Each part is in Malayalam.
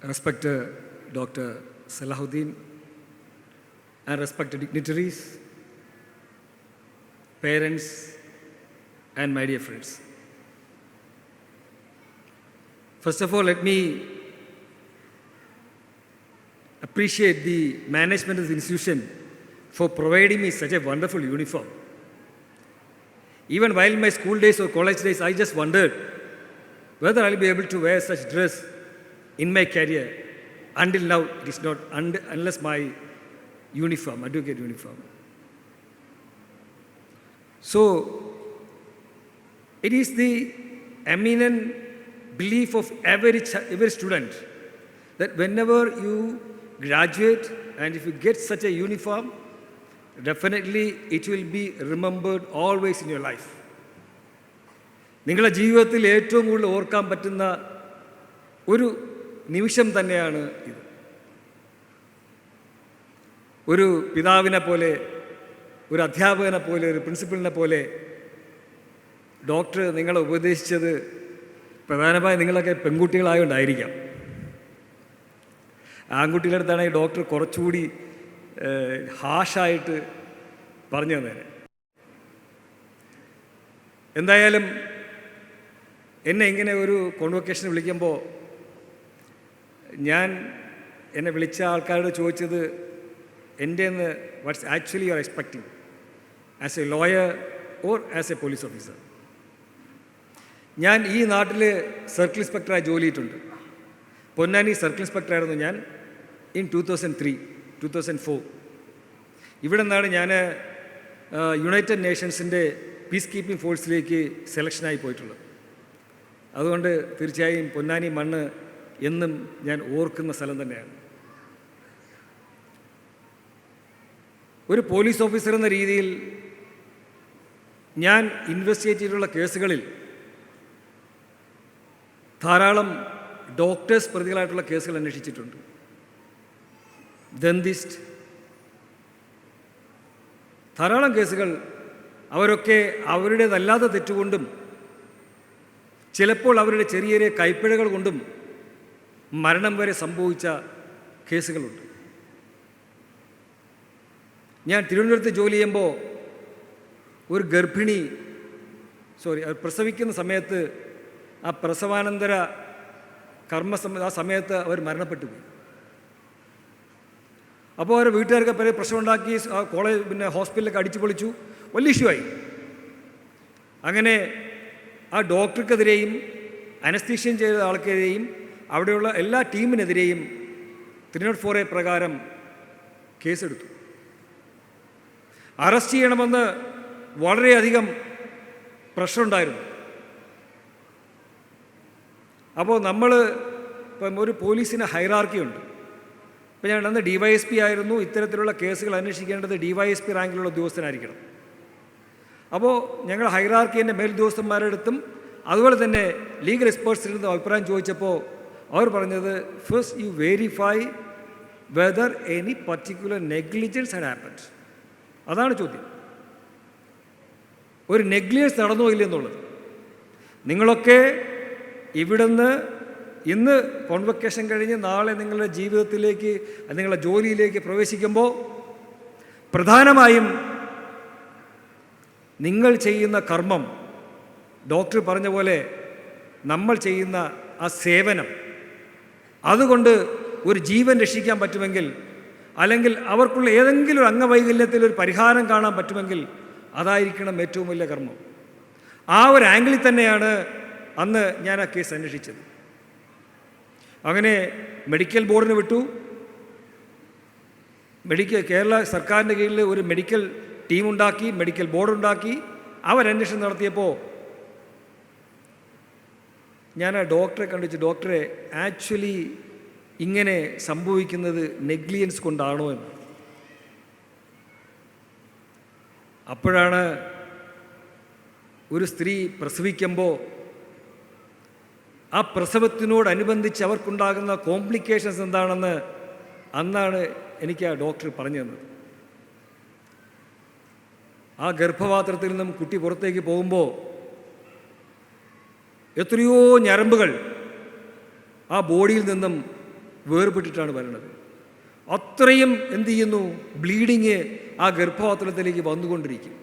respected Dr. Salahuddin, and respected dignitaries, parents, and my dear friends. First of all, let me appreciate the management of the institution for providing me such a wonderful uniform. Even while my school days or college days, I just wondered whether I'll be able to wear such dress in my career. Until now, it is not, unless my uniform, advocate uniform. So, it is the eminent belief of every student that whenever you graduate and if you get such a uniform, definitely it will be remembered always in your life. നിങ്ങളുടെ ജീവിതത്തിൽ ഏറ്റവും കൂടുതൽ ഓർക്കാൻ പറ്റുന്ന ഒരു നിമിഷം തന്നെയാണ് ഇത്. ഒരു പിതാവിനെ പോലെ, ഒരു അധ്യാപകനെ പോലെ, ഒരു പ്രിൻസിപ്പലിനെ പോലെ ഡോക്ടർ നിങ്ങളെ ഉപദേശിച്ചത് പ്രധാനമായും നിങ്ങളൊക്കെ പെൺകുട്ടികളായതുകൊണ്ടായിരിക്കാം. ആൺകുട്ടികളുടെ അടുത്താണെങ്കിൽ ഡോക്ടർ കുറച്ചുകൂടി ഹാഷായിട്ട് പറഞ്ഞു തന്നേനെ. എന്തായാലും എന്നെ ഇങ്ങനെ ഒരു കോൺവൊക്കേഷന് വിളിക്കുമ്പോൾ ഞാൻ എന്നെ വിളിച്ച ആൾക്കാരോട് ചോദിച്ചത് എൻ്റെ നിന്ന് what's actually you are expecting as a lawyer or as a police officer. ഞാൻ ഈ നാട്ടിൽ സർക്കിൾ ഇൻസ്പെക്ടറായി ജോലി ചെയ്തിട്ടുണ്ട്. പൊന്നാനി സർക്കിൾ ഇൻസ്പെക്ടറായിരുന്നു ഞാൻ ഇൻ 2003-2004. ഇവിടെ നിന്നാണ് ഞാൻ യുണൈറ്റഡ് നേഷൻസിൻ്റെ പീസ് കീപ്പിംഗ് ഫോഴ്സിലേക്ക് സെലക്ഷനായി പോയിട്ടുള്ളത്. അതുകൊണ്ട് തീർച്ചയായും പൊന്നാനി മണ്ണ് എന്നും ഞാൻ ഓർക്കുന്ന സ്ഥലം തന്നെയാണ്. ഒരു പോലീസ് ഓഫീസർ എന്ന രീതിയിൽ ഞാൻ ഇൻവെസ്റ്റിഗേറ്റ് ചെയ്തിട്ടുള്ള കേസുകളിൽ ധാരാളം ഡോക്ടേഴ്സ് പ്രതികളായിട്ടുള്ള കേസുകൾ അന്വേഷിച്ചിട്ടുണ്ട്. ദന്തിസ്റ്റ്, ധാരാളം കേസുകൾ. അവരൊക്കെ അവരുടേതല്ലാത്ത തെറ്റുകൊണ്ടും ചിലപ്പോൾ അവരുടെ ചെറിയ ചെറിയ കൈപ്പിഴകൾ കൊണ്ടും മരണം വരെ സംഭവിച്ച കേസുകളുണ്ട്. ഞാൻ തിരുവനന്തപുരത്ത് ജോലി ചെയ്യുമ്പോൾ ഒരു ഗർഭിണി പ്രസവിക്കുന്ന സമയത്ത് ആ പ്രസവാനന്തര ആ സമയത്ത് അവർ മരണപ്പെട്ടു പോയി. അപ്പോൾ അവരുടെ വീട്ടുകാർക്ക് പല പ്രശ്നമുണ്ടാക്കി, ആ കോളേജ് ഹോസ്പിറ്റലൊക്കെ അടിച്ചു പൊളിച്ചു, വലിയ ഇഷ്യൂ ആയി. അങ്ങനെ ആ ഡോക്ടർക്കെതിരെയും അനസ്തീഷ്യൻ ചെയ്ത ആൾക്കെതിരെയും അവിടെയുള്ള എല്ലാ ടീമിനെതിരെയും 304A പ്രകാരം കേസെടുത്തു. അറസ്റ്റ് ചെയ്യണമെന്ന് വളരെയധികം പ്രഷറുണ്ടായിരുന്നു. അപ്പോൾ ഇപ്പം ഒരു പോലീസിന് ഹൈറാർക്കി ഉണ്ട്. ഇപ്പോൾ ഞാൻ അന്ന് DYSP ആയിരുന്നു. ഇത്തരത്തിലുള്ള കേസുകൾ അന്വേഷിക്കേണ്ടത് DYSP റാങ്കിലുള്ള ഉദ്യോഗസ്ഥനായിരിക്കണം. അപ്പോൾ ഞങ്ങൾ ഹൈറാർക്കിൻ്റെ മേലുദ്യോഗസ്ഥന്മാരുടെ അടുത്തും അതുപോലെ തന്നെ ലീഗൽ എക്സ്പേർട്സിൽ നിന്ന് അഭിപ്രായം ചോദിച്ചപ്പോൾ അവർ പറഞ്ഞത് first you verify whether any particular negligence had happened. അതാണ് ചോദ്യം. ഒരു നെഗ്ലിജൻസ് നടന്നോ ഇല്ലെന്നുള്ളത്. നിങ്ങളൊക്കെ ഇവിടുന്ന് ഇന്ന് കോൺവൊക്കേഷൻ കഴിഞ്ഞ് നാളെ നിങ്ങളുടെ ജീവിതത്തിലേക്ക്, നിങ്ങളുടെ ജോലിയിലേക്ക് പ്രവേശിക്കുമ്പോൾ പ്രധാനമായും നിങ്ങൾ ചെയ്യുന്ന കർമ്മം, ഡോക്ടർ പറഞ്ഞ പോലെ നമ്മൾ ചെയ്യുന്ന ആ സേവനം, അതുകൊണ്ട് ഒരു ജീവൻ രക്ഷിക്കാൻ പറ്റുമെങ്കിൽ, അല്ലെങ്കിൽ അവർക്കുള്ള ഏതെങ്കിലും ഒരു അംഗവൈകല്യത്തിൽ ഒരു പരിഹാരം കാണാൻ പറ്റുമെങ്കിൽ അതായിരിക്കണം ഏറ്റവും വലിയ കർമ്മം. ആ ഒരു ആംഗിളിൽ തന്നെയാണ് അന്ന് ഞാൻ ആ കേസ് അന്വേഷിച്ചത്. അങ്ങനെ മെഡിക്കൽ ബോർഡിന് വിട്ടു. കേരള സർക്കാരിൻ്റെ കീഴിൽ ഒരു മെഡിക്കൽ ടീമുണ്ടാക്കി, മെഡിക്കൽ ബോർഡുണ്ടാക്കി. അവരന്വേഷണം നടത്തിയപ്പോൾ ഞാൻ ആ ഡോക്ടറെ കണ്ടിച്ചു, ഡോക്ടറെ ആക്ച്വലി ഇങ്ങനെ സംഭവിക്കുന്നത് നെഗ്ലിജൻസ് കൊണ്ടാണോ എന്ന്. അപ്പോഴാണ് ഒരു സ്ത്രീ പ്രസവിക്കുമ്പോൾ ആ പ്രസവത്തിനോടനുബന്ധിച്ച് അവർക്കുണ്ടാകുന്ന കോംപ്ലിക്കേഷൻസ് എന്താണെന്ന് അന്നാണ് എനിക്ക് ആ ഡോക്ടർ പറഞ്ഞു തന്നത്. ആ ഗർഭപാത്രത്തിൽ നിന്നും കുട്ടി പുറത്തേക്ക് പോകുമ്പോൾ എത്രയോ ഞരമ്പുകൾ ആ ബോഡിയിൽ നിന്നും വേർപെട്ടിട്ടാണ് വരുന്നത്. അത്രയും എന്ത് ചെയ്യുന്നു, ബ്ലീഡിങ് ആ ഗർഭപാത്രത്തിലേക്ക് വന്നുകൊണ്ടിരിക്കും.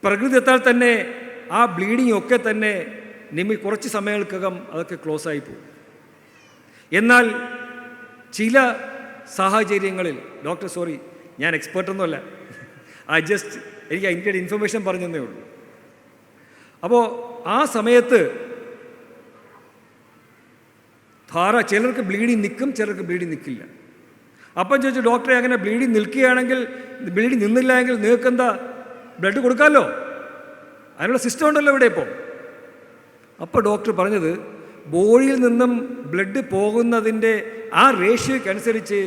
പ്രകൃതിത്താൽ തന്നെ ആ ബ്ലീഡിങ് ഒക്കെ തന്നെ കുറച്ച് സമയങ്ങൾക്കകം അതൊക്കെ ക്ലോസ് ആയി പോകും. എന്നാൽ ചില സാഹചര്യങ്ങളിൽ, ഡോക്ടർ സോറി ഞാൻ എക്സ്പേർട്ടൊന്നുമല്ല, എനിക്ക് ഇൻഫർമേഷൻ പറഞ്ഞതേ ഉള്ളൂ. അപ്പോൾ ആ സമയത്ത് ചിലർക്ക് ബ്ലീഡിങ് നിൽക്കും, ചിലർക്ക് ബ്ലീഡിങ് നിൽക്കില്ല. അപ്പം ചോദിച്ചു, ഡോക്ടറെ അങ്ങനെ ബ്ലീഡിങ് നിൽക്കുകയാണെങ്കിൽ, ബ്ലീഡിങ് നിന്നില്ല എങ്കിൽ നിങ്ങൾക്ക് എന്താ ബ്ലഡ് കൊടുക്കാമല്ലോ, അതിനുള്ള സിസ്റ്റം ഉണ്ടല്ലോ ഇവിടെ ഇപ്പോൾ. അപ്പോൾ ഡോക്ടർ പറഞ്ഞത്, ബോഡിയിൽ നിന്നും ബ്ലഡ് പോകുന്നതിൻ്റെ ആ റേഷ്യോയ്ക്കനുസരിച്ച്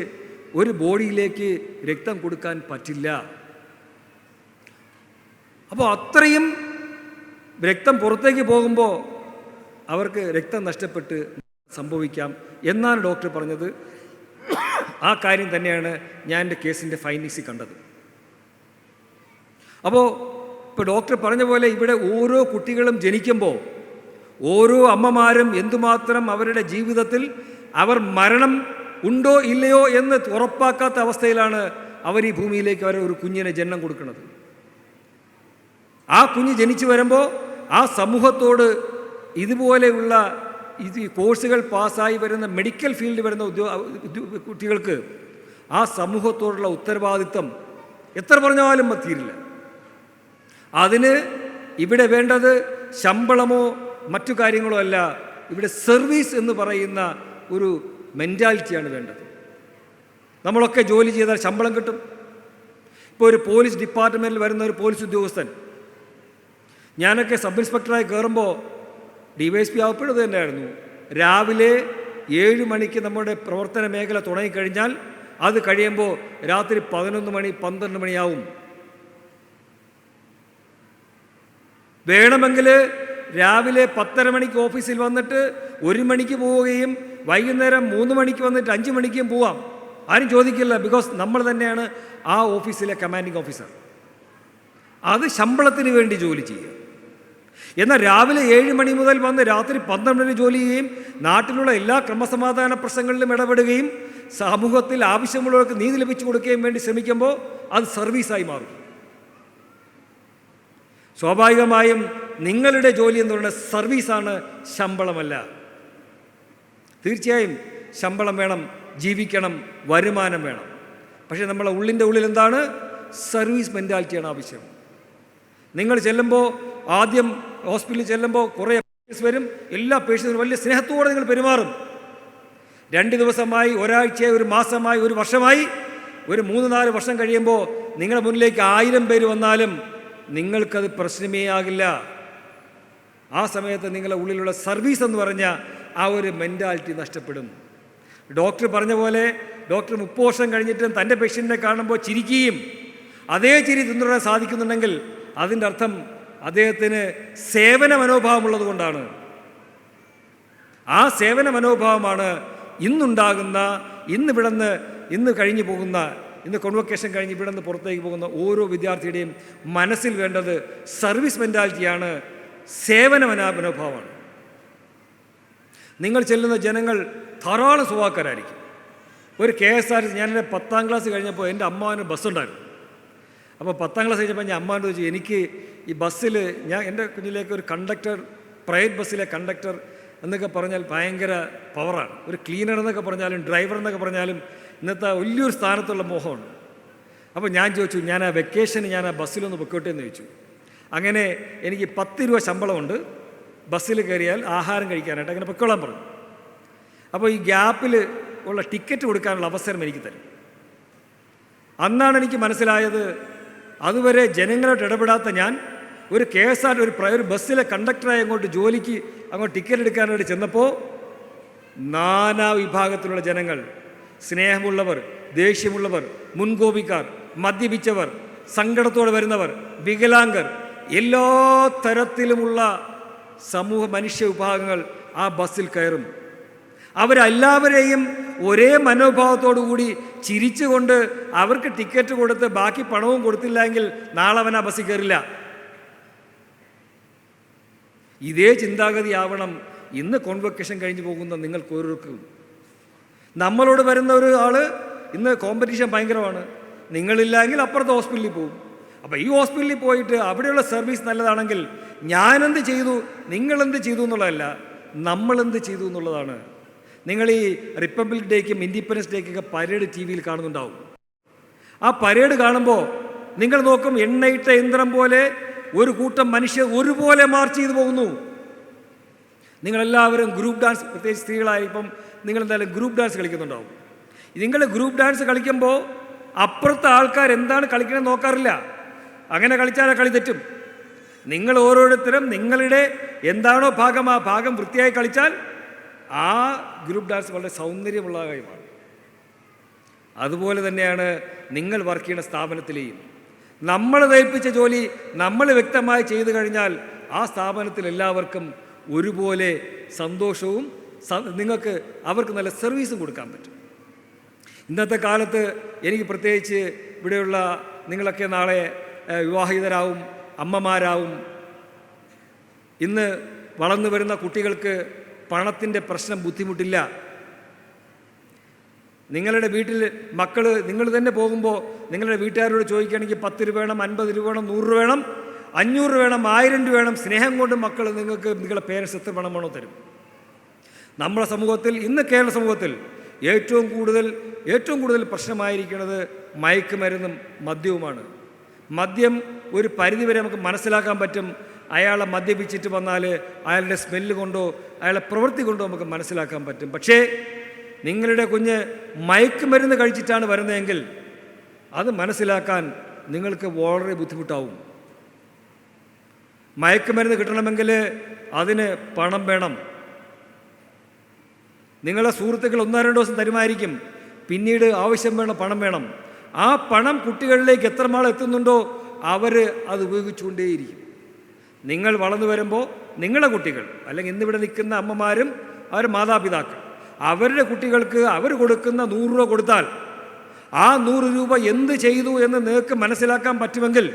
ഒരു ബോഡിയിലേക്ക് രക്തം കൊടുക്കാൻ പറ്റില്ല. അപ്പോൾ അത്രയും രക്തം പുറത്തേക്ക് പോകുമ്പോൾ അവർക്ക് രക്തം നഷ്ടപ്പെട്ട് സംഭവിക്കാം എന്നാണ് ഡോക്ടർ പറഞ്ഞത്. ആ കാര്യം തന്നെയാണ് ഞാൻ എൻ്റെ കേസിൻ്റെ ഫൈൻഡിങ്സിൽ കണ്ടത്. അപ്പോൾ ഇപ്പോൾ ഡോക്ടർ പറഞ്ഞ പോലെ ഇവിടെ ഓരോ കുട്ടികളും ജനിക്കുമ്പോൾ ഓരോ അമ്മമാരും എന്തുമാത്രം അവരുടെ ജീവിതത്തിൽ അവർ മരണം ഉണ്ടോ ഇല്ലയോ എന്ന് ഉറപ്പാക്കാത്ത അവസ്ഥയിലാണ് അവർ ഈ ഭൂമിയിലേക്ക് ഒരു കുഞ്ഞിനെ ജന്മം കൊടുക്കുന്നത്. ആ കുഞ്ഞ് ജനിച്ചു വരുമ്പോൾ ആ സമൂഹത്തോട് ഇതുപോലെയുള്ള ഈ കോഴ്സുകൾ പാസ്സായി വരുന്ന മെഡിക്കൽ ഫീൽഡിൽ വരുന്ന കുട്ടികൾക്ക് ആ സമൂഹത്തോടുള്ള ഉത്തരവാദിത്വം എത്ര പറഞ്ഞാലും തീരില്ല. അതിന് ഇവിടെ വേണ്ടത് ശമ്പളമോ മറ്റു കാര്യങ്ങളോ അല്ല, ഇവിടെ സർവീസ് എന്ന് പറയുന്ന ഒരു മെൻറ്റാലിറ്റിയാണ് വേണ്ടത്. നമ്മളൊക്കെ ജോലി ചെയ്താൽ ശമ്പളം കിട്ടും. ഇപ്പോൾ ഒരു പോലീസ് ഡിപ്പാർട്ട്മെൻറ്റിൽ വരുന്ന ഒരു പോലീസ് ഉദ്യോഗസ്ഥൻ, ഞാനൊക്കെ സബ് ഇൻസ്പെക്ടറായി കയറുമ്പോൾ DYSP ആവപ്പെടുന്നത് തന്നെയായിരുന്നു. രാവിലെ 7 മണിക്ക് നമ്മുടെ പ്രവർത്തന മേഖല തുടങ്ങിക്കഴിഞ്ഞാൽ അത് കഴിയുമ്പോൾ രാത്രി 11 മണി 12 മണിയാവും. വേണമെങ്കിൽ രാവിലെ 10:30 മണിക്ക് ഓഫീസിൽ വന്നിട്ട് 1 മണിക്ക് പോവുകയും വൈകുന്നേരം 3 മണിക്ക് വന്നിട്ട് 5 മണിക്കും പോവാം. ആരും ചോദിക്കില്ല. ബിക്കോസ് നമ്മൾ തന്നെയാണ് ആ ഓഫീസിലെ കമാൻഡിങ് ഓഫീസർ. അത് ശമ്പളത്തിന് വേണ്ടി ജോലി ചെയ്യുക. എന്നാൽ രാവിലെ 7 മണി മുതൽ വന്ന് രാത്രി 12 മണി ജോലി ചെയ്യുകയും നാട്ടിലുള്ള എല്ലാ ക്രമസമാധാന പ്രശ്നങ്ങളിലും ഇടപെടുകയും സമൂഹത്തിൽ ആവശ്യമുള്ളവർക്ക് നീതി ലഭിച്ചു കൊടുക്കുകയും വേണ്ടി ശ്രമിക്കുമ്പോൾ അത് സർവീസായി മാറും. സ്വാഭാവികമായും നിങ്ങളുടെ ജോലി എന്ന് പറയുന്നത് സർവീസാണ്, ശമ്പളമല്ല. തീർച്ചയായും ശമ്പളം വേണം, ജീവിക്കണം, വരുമാനം വേണം. പക്ഷേ നമ്മളെ ഉള്ളിൻ്റെ ഉള്ളിൽ എന്താണ്? സർവീസ് മെൻറ്റാലിറ്റിയാണ് ആവശ്യം. നിങ്ങൾ ചെല്ലുമ്പോൾ, ആദ്യം ഹോസ്പിറ്റലിൽ ചെല്ലുമ്പോൾ കുറേ പേഷ്യൻസ് വരും. എല്ലാ പേഷ്യൻസിനും വലിയ സ്നേഹത്തോടെ നിങ്ങൾ പെരുമാറും. 2 ദിവസമായി, ഒരാഴ്ചയായി, ഒരു മാസമായി, ഒരു വർഷമായി, ഒരു 3-4 വർഷം കഴിയുമ്പോൾ നിങ്ങളുടെ മുന്നിലേക്ക് 1000 പേര് വന്നാലും നിങ്ങൾക്കത് പ്രശ്നമേ ആകില്ല. ആ സമയത്ത് നിങ്ങളുടെ ഉള്ളിലുള്ള സർവീസ് എന്ന് പറഞ്ഞ ആ ഒരു മെൻറ്റാലിറ്റി നഷ്ടപ്പെടും. ഡോക്ടർ പറഞ്ഞ പോലെ ഡോക്ടർ 30 വർഷം കഴിഞ്ഞിട്ടും തൻ്റെ പേഷ്യൻറ്റിനെ കാണുമ്പോൾ ചിരിക്കുകയും അതേ ചിരി തിന്നുടാൻ സാധിക്കുന്നുണ്ടെങ്കിൽ അതിൻ്റെ അർത്ഥം അദ്ദേഹത്തിന് സേവന മനോഭാവമുള്ളത് കൊണ്ടാണ്. ആ സേവന മനോഭാവമാണ് ഇന്നുണ്ടാകുന്ന, ഇന്ന് കഴിഞ്ഞു പോകുന്ന, ഇന്ന് കോൺവൊക്കേഷൻ കഴിഞ്ഞ് ഇവിടെ നിന്ന് പുറത്തേക്ക് പോകുന്ന ഓരോ വിദ്യാർത്ഥിയുടെയും മനസ്സിൽ വേണ്ടത് സർവീസ് മെൻറ്റാലിറ്റിയാണ്, സേവന മനോഭാവമാണ്. നിങ്ങൾ ചെല്ലുന്ന ജനങ്ങൾ ധാരാളം സ്വഭാവക്കാരായിരിക്കും. ഒരു KSRTC, ഞാൻ എൻ്റെ 10ാം ക്ലാസ് കഴിഞ്ഞപ്പോൾ എൻ്റെ അമ്മാവന് ബസ്സുണ്ടായിരുന്നു. അപ്പോൾ 10ാം ക്ലാസ് കഴിഞ്ഞപ്പോൾ ഞാൻ അമ്മാവനോട് ചോദിച്ചു, എനിക്ക് ഈ ബസ്സിൽ എൻ്റെ കുഞ്ഞിലേക്ക് ഒരു കണ്ടക്ടർ, പ്രൈവറ്റ് ബസ്സിലെ കണ്ടക്ടർ എന്നൊക്കെ പറഞ്ഞാൽ ഭയങ്കര പവറാണ്. ഒരു ക്ലീനർ എന്നൊക്കെ പറഞ്ഞാലും ഡ്രൈവർ എന്നൊക്കെ പറഞ്ഞാലും ഇന്നത്തെ വലിയൊരു സ്ഥാനത്തുള്ള മോഹമാണ്. അപ്പോൾ ഞാൻ ചോദിച്ചു, ഞാൻ ആ വെക്കേഷന് ഞാൻ ആ ബസ്സിലൊന്ന് പൊക്കോട്ടെ എന്ന് ചോദിച്ചു. അങ്ങനെ എനിക്ക് 10 രൂപ ശമ്പളമുണ്ട്, ബസ്സിൽ കയറിയാൽ ആഹാരം കഴിക്കാനായിട്ട് അങ്ങനെ പൊക്കോളാൻ പറഞ്ഞു. അപ്പോൾ ഈ ഗ്യാപ്പിൽ ഉള്ള ടിക്കറ്റ് കൊടുക്കാനുള്ള അവസരം എനിക്ക് തരും. അന്നാണ് എനിക്ക് മനസ്സിലായത്, അതുവരെ ജനങ്ങളോട് ഇടപെടാത്ത ഞാൻ ഒരു ഒരു ബസ്സിലെ കണ്ടക്ടറായി ജോലിക്ക് അങ്ങോട്ട് ടിക്കറ്റ് എടുക്കാനായിട്ട് ചെന്നപ്പോൾ നാനാ വിഭാഗത്തിലുള്ള ജനങ്ങൾ, സ്നേഹമുള്ളവർ, ദേഷ്യമുള്ളവർ, മുൻകോപിക്കാർ, മദ്യപിച്ചവർ, സങ്കടത്തോടെ വരുന്നവർ, വികലാംഗർ, എല്ലാ തരത്തിലുമുള്ള മനുഷ്യ വിഭാഗങ്ങൾ ആ ബസ്സിൽ കയറും. അവരെല്ലാവരെയും ഒരേ മനോഭാവത്തോടുകൂടി ചിരിച്ചുകൊണ്ട് അവർക്ക് ടിക്കറ്റ് കൊടുത്ത് ബാക്കി പണവും കൊടുത്തില്ലെങ്കിൽ നാളെ അവൻ ആ ബസ്സിൽ കയറില്ല. ഇതേ ചിന്താഗതിയാവണം ഇന്ന് കോൺവൊക്കേഷൻ കഴിഞ്ഞു പോകുന്ന നിങ്ങൾക്ക് ഓരോരുത്തർക്കും. നമ്മളോട് വരുന്ന ഒരു ആൾ ഇന്ന് കോമ്പറ്റീഷൻ ഭയങ്കരമാണ്, നിങ്ങളില്ലെങ്കിൽ അപ്പുറത്തെ ഹോസ്പിറ്റലിൽ പോകും. അപ്പോൾ ഈ ഹോസ്പിറ്റലിൽ പോയിട്ട് അവിടെയുള്ള സർവീസ് നല്ലതാണെങ്കിൽ ഞാനെന്ത് ചെയ്തു നിങ്ങളെന്ത് ചെയ്തു എന്നുള്ളതല്ല, നമ്മളെന്ത് ചെയ്തു എന്നുള്ളതാണ്. നിങ്ങൾ ഈ റിപ്പബ്ലിക് ഡേക്കും ഇൻഡിപെൻഡൻസ് ഡേക്കൊക്കെ പരേഡ് ടി വിയിൽ കാണുന്നുണ്ടാവും. ആ പരേഡ് കാണുമ്പോൾ നിങ്ങൾ നോക്കും, എണ്ണയിട്ട യന്ത്രം പോലെ ഒരു കൂട്ടം മനുഷ്യർ ഒരുപോലെ മാർച്ച് ചെയ്തു പോകുന്നു. നിങ്ങളെല്ലാവരും ഗ്രൂപ്പ് ഡാൻസ്, പ്രത്യേകിച്ച് സ്ത്രീകളായിരിക്കും, നിങ്ങളെന്തായാലും ഗ്രൂപ്പ് ഡാൻസ് കളിക്കുന്നുണ്ടാവും. നിങ്ങൾ ഗ്രൂപ്പ് ഡാൻസ് കളിക്കുമ്പോൾ അപ്പുറത്തെ ആൾക്കാർ എന്താണ് കളിക്കണമെന്ന് നോക്കാറില്ല. അങ്ങനെ കളിച്ചാൽ കളി തെറ്റും. നിങ്ങൾ ഓരോരുത്തരും നിങ്ങളുടെ എന്താണോ ഭാഗം, ആ ഭാഗം വൃത്തിയായി കളിച്ചാൽ ആ ഗ്രൂപ്പ് ഡാൻസ് വളരെ സൗന്ദര്യമുള്ള കാര്യമാണ്. അതുപോലെ തന്നെയാണ് നിങ്ങൾ വർക്ക് ചെയ്യുന്ന സ്ഥാപനത്തിലെയും. നമ്മൾ ഏൽപ്പിച്ച ജോലി നമ്മൾ വ്യക്തമായി ചെയ്തു കഴിഞ്ഞാൽ ആ സ്ഥാപനത്തിൽ എല്ലാവർക്കും ഒരുപോലെ സന്തോഷവും നിങ്ങൾക്ക് അവർക്ക് നല്ല സർവീസും കൊടുക്കാൻ പറ്റും. ഇന്നത്തെ കാലത്ത് എനിക്ക് പ്രത്യേകിച്ച് ഇവിടെയുള്ള നിങ്ങളൊക്കെ നാളെ വിവാഹിതരാവും, അമ്മമാരാവും. ഇന്ന് വളർന്നു വരുന്ന കുട്ടികൾക്ക് പണത്തിൻ്റെ പ്രശ്നം ബുദ്ധിമുട്ടില്ല. നിങ്ങളുടെ വീട്ടിൽ മക്കൾ നിങ്ങൾ തന്നെ പോകുമ്പോൾ നിങ്ങളുടെ വീട്ടുകാരോട് ചോദിക്കുകയാണെങ്കിൽ 10 രൂപ വേണം, 50 രൂപ വേണം, 100 രൂപ വേണം, 500 രൂപ വേണം, 1000 രൂപ വേണം. സ്നേഹം കൊണ്ട് മക്കൾ നിങ്ങൾക്ക് നിങ്ങളുടെ പേരൻസ് എത്ര പണം വേണോ തരും. നമ്മുടെ സമൂഹത്തിൽ, ഇന്ന് കേരള സമൂഹത്തിൽ ഏറ്റവും കൂടുതൽ പ്രശ്നമായിരിക്കുന്നത് മയക്കുമരുന്നും മദ്യവുമാണ്. മദ്യം ഒരു പരിധിവരെ നമുക്ക് മനസ്സിലാക്കാൻ പറ്റും. അയാളെ മദ്യപിച്ചിട്ട് വന്നാൽ അയാളുടെ സ്മെല്ല് കൊണ്ടോ അയാളുടെ പ്രവൃത്തി കൊണ്ടോ നമുക്ക് മനസ്സിലാക്കാൻ പറ്റും. പക്ഷേ നിങ്ങളുടെ കുഞ്ഞ് മയക്കുമരുന്ന് കഴിച്ചിട്ടാണ് വരുന്നതെങ്കിൽ അത് മനസ്സിലാക്കാൻ നിങ്ങൾക്ക് വളരെ ബുദ്ധിമുട്ടാവും. മയക്കുമരുന്ന് കിട്ടണമെങ്കിൽ അതിന് പണം വേണം. നിങ്ങളെ സുഹൃത്തുക്കൾ 1-2 ദിവസം തരുമായിരിക്കും, പിന്നീട് ആവശ്യം വേണം, പണം വേണം. ആ പണം കുട്ടികളിലേക്ക് എത്രമാളം എത്തുന്നുണ്ടോ അവർ അത് ഉപയോഗിച്ചുകൊണ്ടേയിരിക്കും. നിങ്ങൾ വളർന്നു വരുമ്പോൾ നിങ്ങളുടെ കുട്ടികൾ, അല്ലെങ്കിൽ ഇന്നിവിടെ നിൽക്കുന്ന അമ്മമാരും അവരുടെ മാതാപിതാക്കൾ, അവരുടെ കുട്ടികൾക്ക് അവർ കൊടുക്കുന്ന 100 രൂപ കൊടുത്താൽ ആ 100 രൂപ എന്ത് ചെയ്തു എന്ന് നിങ്ങൾക്ക് മനസ്സിലാക്കാൻ പറ്റുമെങ്കിൽ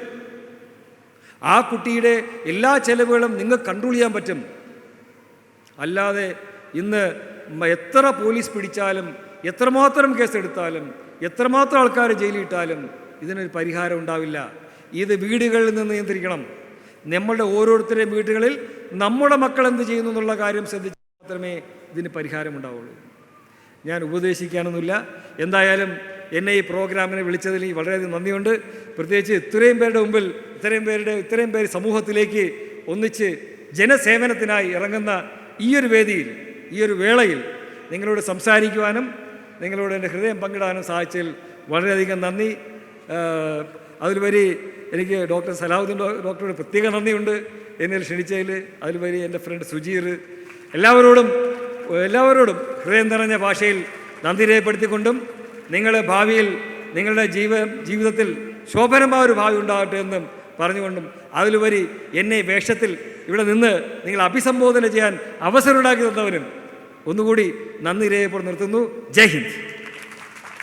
ആ കുട്ടിയുടെ എല്ലാ ചെലവുകളും നിങ്ങൾക്ക് കൺട്രോൾ ചെയ്യാൻ പറ്റും. അല്ലാതെ ഇന്ന് എത്ര പോലീസ് പിടിച്ചാലും, എത്രമാത്രം കേസെടുത്താലും, എത്രമാത്രം ആൾക്കാർ ജയിലിട്ടാലും ഇതിനൊരു പരിഹാരം ഉണ്ടാവില്ല. ഇത് വീടുകളിൽ നിന്ന് നിയന്ത്രിക്കണം. നമ്മളുടെ ഓരോരുത്തരുടെയും വീടുകളിൽ നമ്മുടെ മക്കൾ എന്ത് ചെയ്യുന്നു എന്നുള്ള കാര്യം ശ്രദ്ധിച്ചാൽ മാത്രമേ ഇതിന് പരിഹാരമുണ്ടാവുള്ളൂ. ഞാൻ ഉപദേശിക്കാനൊന്നുമില്ല. എന്തായാലും എന്നെ ഈ പ്രോഗ്രാമിനെ വിളിച്ചതിൽ വളരെയധികം നന്ദിയുണ്ട്. പ്രത്യേകിച്ച് ഇത്രയും പേരുടെ മുമ്പിൽ, ഇത്രയും പേര് സമൂഹത്തിലേക്ക് ഒന്നിച്ച് ജനസേവനത്തിനായി ഇറങ്ങുന്ന ഈ ഒരു വേദിയിൽ, ഈ ഒരു വേളയിൽ നിങ്ങളോട് സംസാരിക്കുവാനും നിങ്ങളോട് എൻ്റെ ഹൃദയം പങ്കിടാനും സാധിച്ചതിൽ വളരെയധികം നന്ദി. അതിലുപരി എനിക്ക് ഡോക്ടർ സലാഹുദ്ദീൻ ഡോക്ടറോട് പ്രത്യേക നന്ദിയുണ്ട് എന്നെ ക്ഷണിച്ചതിൽ. അതിലുപരി എൻ്റെ ഫ്രണ്ട് സുജീർ, എല്ലാവരോടും ഹൃദയം നിറഞ്ഞ ഭാഷയിൽ നന്ദി രേഖപ്പെടുത്തിക്കൊണ്ടും നിങ്ങൾ ഭാവിയിൽ നിങ്ങളുടെ ജീവിതത്തിൽ ശോഭനമായ ഒരു ഭാവി ഉണ്ടാകട്ടെ എന്നും പറഞ്ഞുകൊണ്ടും, അതിലുപരി എന്നെ വേഷത്തിൽ ഇവിടെ നിന്ന് നിങ്ങൾ അഭിസംബോധന ചെയ്യാൻ അവസരം ഉണ്ടാക്കി തന്നവനും ഒന്നുകൂടി നന്ദി രേഖപ്പെടുത്തി നിർത്തുന്നു. ജയ് ഹിന്ദ്.